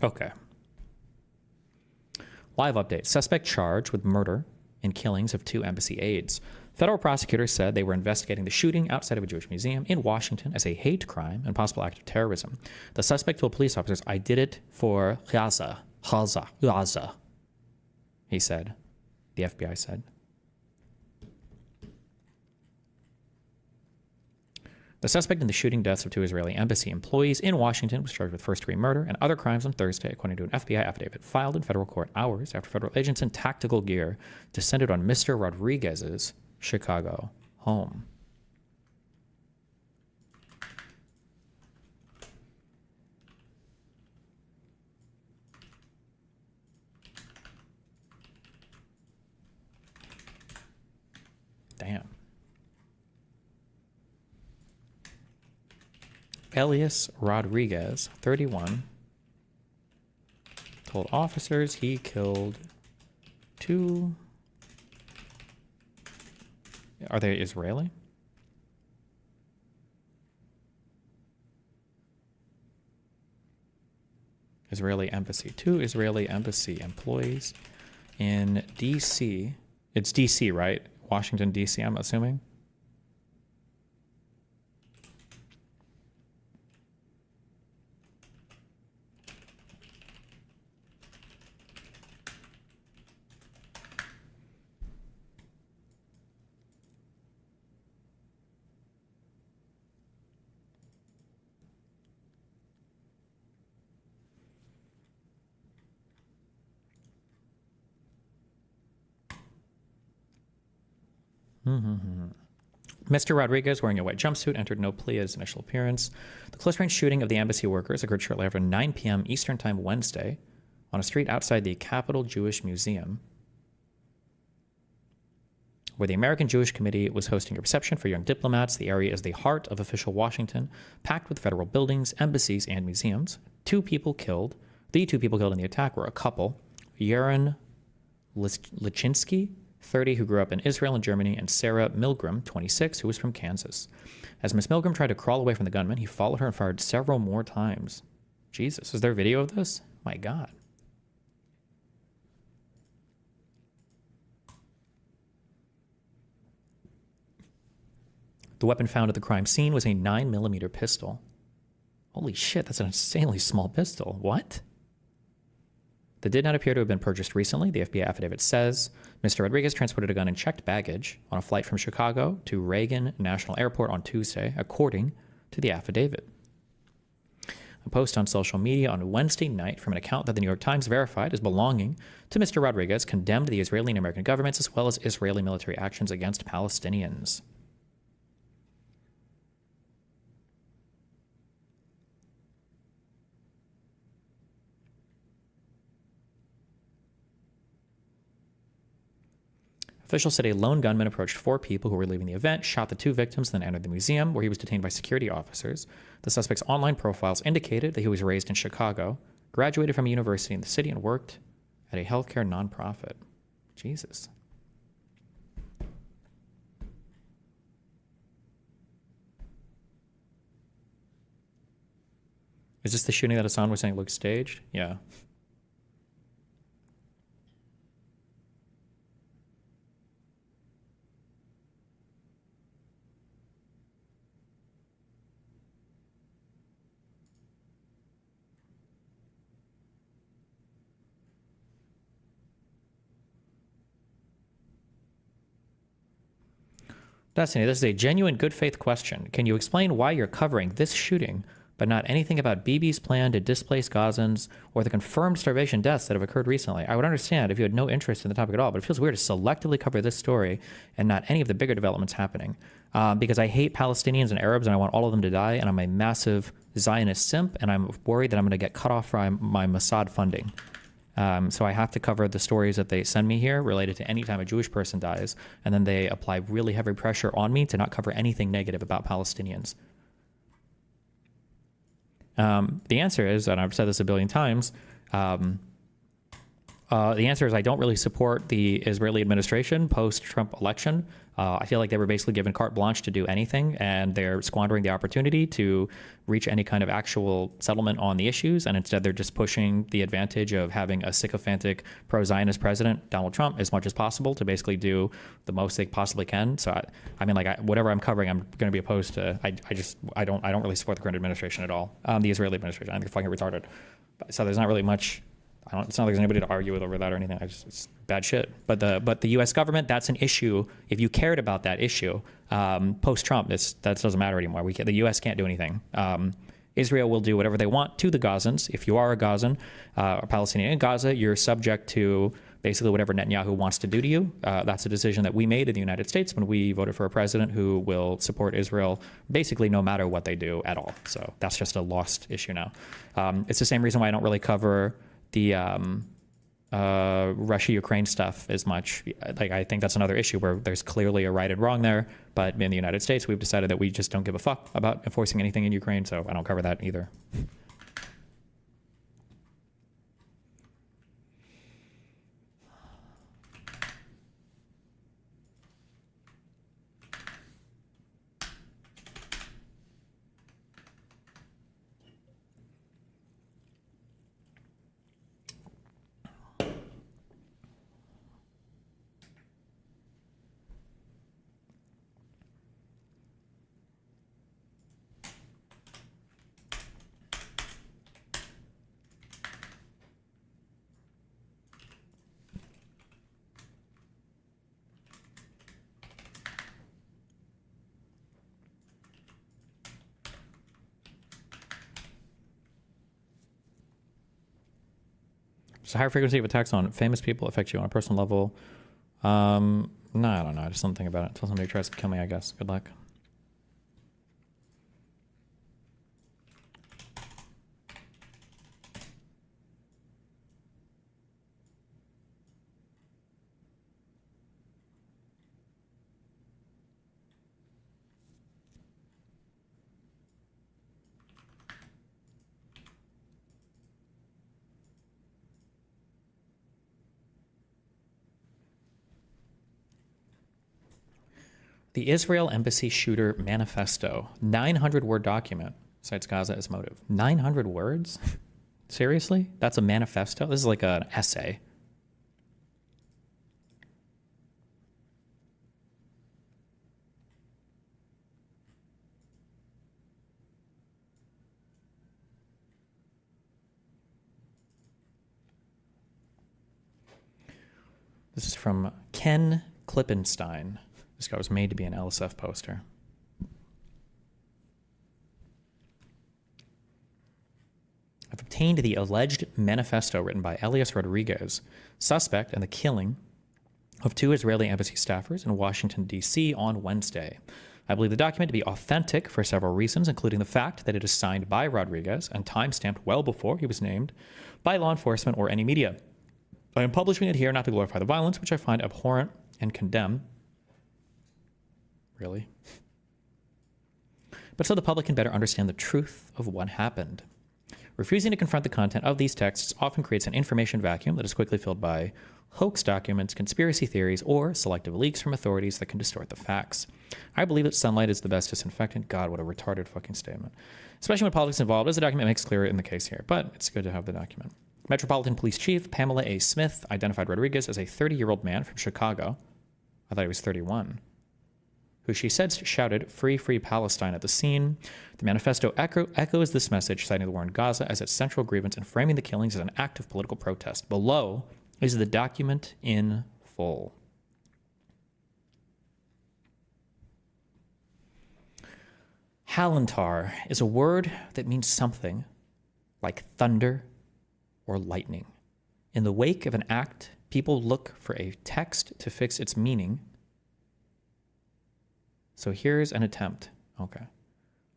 Okay. Live update. Suspect charged with murder and killings of 2 embassy aides. Federal prosecutors said they were investigating the shooting outside of a Jewish museum in Washington as a hate crime and possible act of terrorism. The suspect told police officers, "I did it for Gaza, he said. The FBI said. The suspect in the shooting deaths of 2 Israeli embassy employees in Washington was charged with first-degree murder and other crimes on Thursday, according to an FBI affidavit filed in federal court hours after federal agents in tactical gear descended on Mr. Rodriguez's Chicago home. Damn. Elias Rodriguez, 31, told officers he killed 2. Are they Israeli? Israeli embassy. 2 Israeli embassy employees in D.C. It's D.C., right? Washington, D.C., I'm assuming. Mr. Rodriguez, wearing a white jumpsuit, entered no plea at his initial appearance. The close-range shooting of the embassy workers occurred shortly after 9 p.m. Eastern Time Wednesday on a street outside the Capitol Jewish Museum, where the American Jewish Committee was hosting a reception for young diplomats. The area is the heart of official Washington, packed with federal buildings, embassies, and museums. The 2 people killed in the attack were a couple, Yaron Lichinsky, 30, who grew up in Israel and Germany, and Sarah Milgram, 26, who was from Kansas. As Miss Milgram tried to crawl away from the gunman, he followed her and fired several more times. Jesus, is there video of this? My God. The weapon found at the crime scene was a 9mm pistol. Holy shit, that's an insanely small pistol. What? That did not appear to have been purchased recently, the FBI affidavit says. Mr. Rodriguez transported a gun in checked baggage on a flight from Chicago to Reagan National Airport on Tuesday, according to the affidavit. A post on social media on Wednesday night from an account that the New York Times verified as belonging to Mr. Rodriguez condemned the Israeli and American governments as well as Israeli military actions against Palestinians. Officials said a lone gunman approached 4 people who were leaving the event, shot the 2 victims, then entered the museum, where he was detained by security officers. The suspect's online profiles indicated that he was raised in Chicago, graduated from a university in the city, and worked at a healthcare nonprofit. Jesus. Is this the shooting that Hassan was saying looked staged? Yeah. Destiny, this is a genuine good faith question. Can you explain why you're covering this shooting, but not anything about Bibi's plan to displace Gazans or the confirmed starvation deaths that have occurred recently? I would understand if you had no interest in the topic at all, but it feels weird to selectively cover this story and not any of the bigger developments happening. Because I hate Palestinians and Arabs and I want all of them to die, and I'm a massive Zionist simp, and I'm worried that I'm going to get cut off from my Mossad funding. So I have to cover the stories that they send me here related to any time a Jewish person dies, and then they apply really heavy pressure on me to not cover anything negative about Palestinians. The answer is, and I've said this a billion times, The answer is I don't really support the Israeli administration post-Trump election. I feel like they were basically given carte blanche to do anything, and they're squandering the opportunity to reach any kind of actual settlement on the issues, and instead they're just pushing the advantage of having a sycophantic pro-Zionist president, Donald Trump, as much as possible to basically do the most they possibly can. So, whatever I'm covering, I'm going to be opposed to. I don't really support the current administration at all. The Israeli administration, I think they're fucking retarded. So there's not really much. It's not like there's anybody to argue with over that or anything. It's bad shit. But the U.S. government, that's an issue. If you cared about that issue, post-Trump, that doesn't matter anymore. The U.S. can't do anything. Israel will do whatever they want to the Gazans. If you are a Gazan or Palestinian in Gaza, you're subject to basically whatever Netanyahu wants to do to you. That's a decision that we made in the United States when we voted for a president who will support Israel basically no matter what they do at all. So that's just a lost issue now. It's the same reason why I don't really cover the Russia-Ukraine stuff as much. I think that's another issue where there's clearly a right and wrong there. But in the United States, we've decided that we just don't give a fuck about enforcing anything in Ukraine, so I don't cover that either. So higher frequency of attacks on famous people affect you on a personal level. No, I don't know. I just don't think about it until somebody tries to kill me, I guess. Good luck. The Israel Embassy shooter manifesto, 900-word document, cites Gaza as motive. 900 words? Seriously? That's a manifesto? This is like an essay. This is from Ken Klippenstein. This guy was made to be an LSF poster. I've obtained the alleged manifesto written by Elias Rodriguez, suspect in the killing of 2 Israeli embassy staffers in Washington, D.C. on Wednesday. I believe the document to be authentic for several reasons, including the fact that it is signed by Rodriguez and time-stamped well before he was named by law enforcement or any media. I am publishing it here not to glorify the violence, which I find abhorrent and condemn. Really? But so the public can better understand the truth of what happened. Refusing to confront the content of these texts often creates an information vacuum that is quickly filled by hoax documents, conspiracy theories, or selective leaks from authorities that can distort the facts. I believe that sunlight is the best disinfectant. God, what a retarded fucking statement. Especially when politics is involved, as the document makes clear in the case here. But it's good to have the document. Metropolitan Police Chief Pamela A. Smith identified Rodriguez as a 30-year-old man from Chicago. I thought he was 31. Who she said shouted, "Free, free Palestine" at the scene. The manifesto echoes this message, citing the war in Gaza as its central grievance and framing the killings as an act of political protest. Below is the document in full. Halantar is a word that means something like thunder or lightning. In the wake of an act, people look for a text to fix its meaning. So here's an attempt. Okay.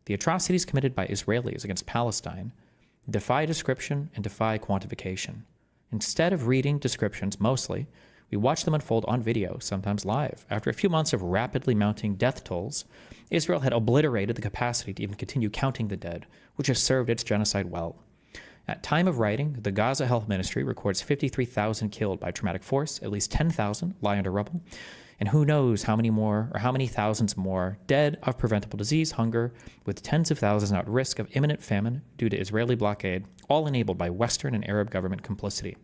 The atrocities committed by Israelis against Palestine defy description and defy quantification. Instead of reading descriptions mostly, we watch them unfold on video, sometimes live. After a few months of rapidly mounting death tolls, Israel had obliterated the capacity to even continue counting the dead, which has served its genocide well. At time of writing, the Gaza Health Ministry records 53,000 killed by traumatic force, at least 10,000 lie under rubble, and who knows how many more or how many thousands more dead of preventable disease, hunger, with tens of thousands at risk of imminent famine due to Israeli blockade, all enabled by Western and Arab government complicity.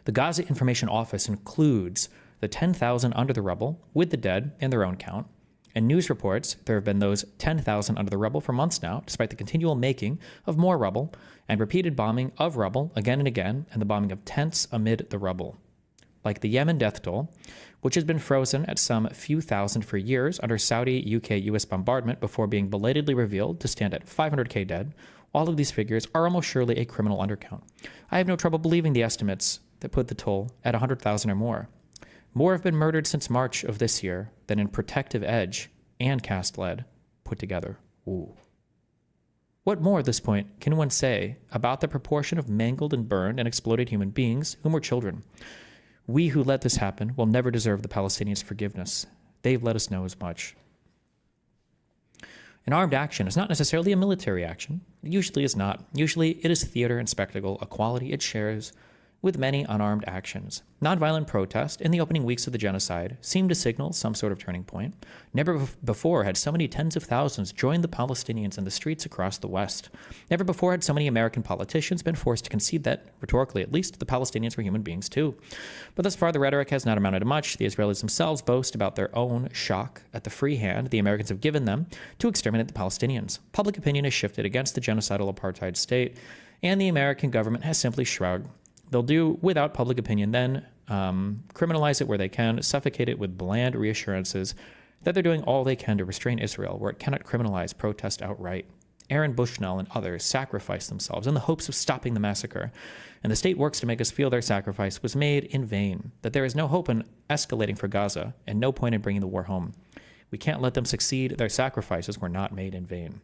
The Gaza Information Office includes the 10,000 under the rubble with the dead in their own count. And news reports there have been those 10,000 under the rubble for months now, despite the continual making of more rubble and repeated bombing of rubble again and again, and the bombing of tents amid the rubble. Like the Yemen death toll, which has been frozen at some few thousand for years under Saudi, UK, US bombardment before being belatedly revealed to stand at 500k dead, all of these figures are almost surely a criminal undercount. I have no trouble believing the estimates that put the toll at 100,000 or more. More have been murdered since March of this year than in Protective Edge and Cast Lead put together. Ooh. What more at this point can one say about the proportion of mangled and burned and exploded human beings whom were children? We who let this happen will never deserve the Palestinians' forgiveness. They've let us know as much. An armed action is not necessarily a military action. It usually is not. Usually it is theater and spectacle, a quality it shares with many unarmed actions. Nonviolent protest in the opening weeks of the genocide seemed to signal some sort of turning point. Never before had so many tens of thousands joined the Palestinians in the streets across the West. Never before had so many American politicians been forced to concede that, rhetorically at least, the Palestinians were human beings too. But thus far, the rhetoric has not amounted to much. The Israelis themselves boast about their own shock at the free hand the Americans have given them to exterminate the Palestinians. Public opinion has shifted against the genocidal apartheid state, and the American government has simply shrugged. They'll do without public opinion then, criminalize it where they can, suffocate it with bland reassurances that they're doing all they can to restrain Israel where it cannot criminalize protest outright. Aaron Bushnell and others sacrificed themselves in the hopes of stopping the massacre, and the state works to make us feel their sacrifice was made in vain, that there is no hope in escalating for Gaza and no point in bringing the war home. We can't let them succeed. Their sacrifices were not made in vain.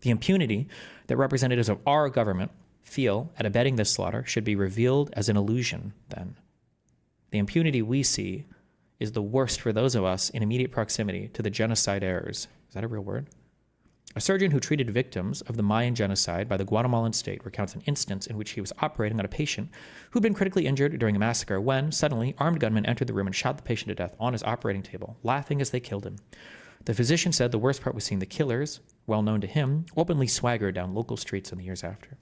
The impunity that representatives of our government feel at abetting this slaughter should be revealed as an illusion, then. The impunity we see is the worst for those of us in immediate proximity to the genocide errors. Is that a real word? A surgeon who treated victims of the Mayan genocide by the Guatemalan state recounts an instance in which he was operating on a patient who'd been critically injured during a massacre when, suddenly, armed gunmen entered the room and shot the patient to death on his operating table, laughing as they killed him. The physician said the worst part was seeing the killers, well known to him, openly swagger down local streets in the years after.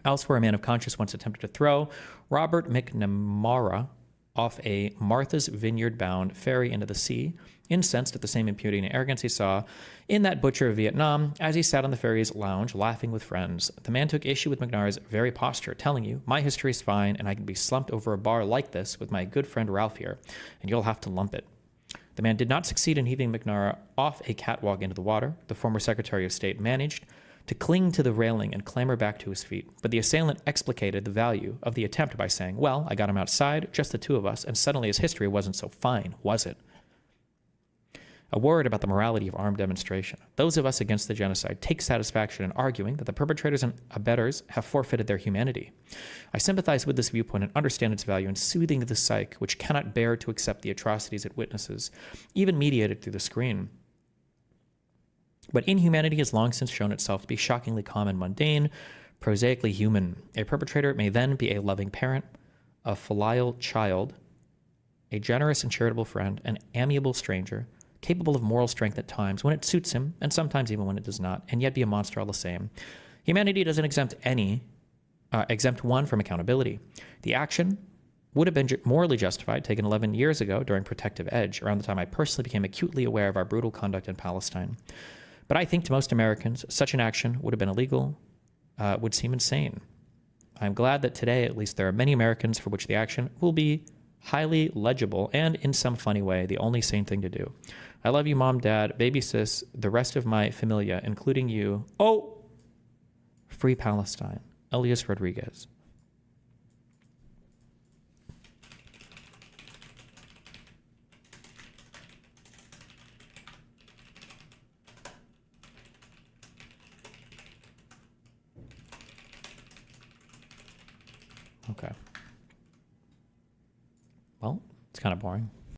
Elsewhere, a man of conscience once attempted to throw Robert McNamara off a Martha's Vineyard-bound ferry into the sea, incensed at the same impunity and arrogance he saw in that butcher of Vietnam as he sat on the ferry's lounge laughing with friends. The man took issue with McNamara's very posture, telling you, "My history is fine, and I can be slumped over a bar like this with my good friend Ralph here, and you'll have to lump it." The man did not succeed in heaving McNamara off a catwalk into the water. The former Secretary of State managed to cling to the railing and clamber back to his feet. But the assailant explicated the value of the attempt by saying, "Well, I got him outside, just the two of us, and suddenly his history wasn't so fine, was it?" A word about the morality of armed demonstration. Those of us against the genocide take satisfaction in arguing that the perpetrators and abettors have forfeited their humanity. I sympathize with this viewpoint and understand its value in soothing the psyche, which cannot bear to accept the atrocities it witnesses, even mediated through the screen. But inhumanity has long since shown itself to be shockingly common, mundane, prosaically human. A perpetrator may then be a loving parent, a filial child, a generous and charitable friend, an amiable stranger, capable of moral strength at times when it suits him, and sometimes even when it does not, and yet be a monster all the same. Humanity doesn't exempt one from accountability. The action would have been morally justified taken 11 years ago during Protective Edge, around the time I personally became acutely aware of our brutal conduct in Palestine. But I think to most Americans, such an action would have been illegal, would seem insane. I'm glad that today, at least, there are many Americans for which the action will be highly legible and, in some funny way, the only sane thing to do. I love you, Mom, Dad, baby sis, the rest of my familia, including you. Oh! Free Palestine. Elias Rodriguez. Okay. Well, it's kind of boring.